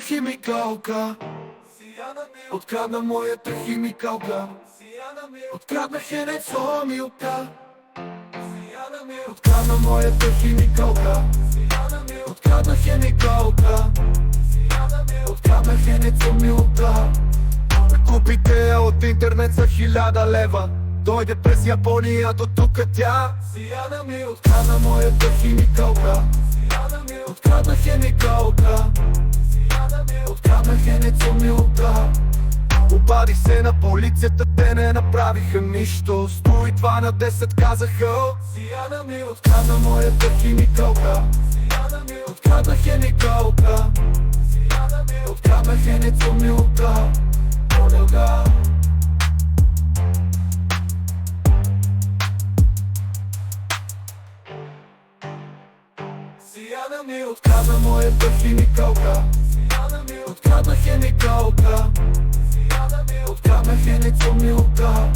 химикалка. Открадна моята химикалка. Открадна хенецо милка. Открадна моята химикалка. Открадна химикалка. Открадна хенецо милка. Купите я от интернет за 1000 лева. Дойде през Япония до тука тя. Сияна ми открадна моята химикалка. Открадна химикалка. Открадна хенецо милка. Обадих се на полицията, те не направиха нищо. 102 на 10 казаха: Сияна ми открадна моята химикалка. Открадна химикалка. Открадна хенецо милка. Сияна ми открадна моята химикалка. Открадна химикалка. Открадна хенецо милка.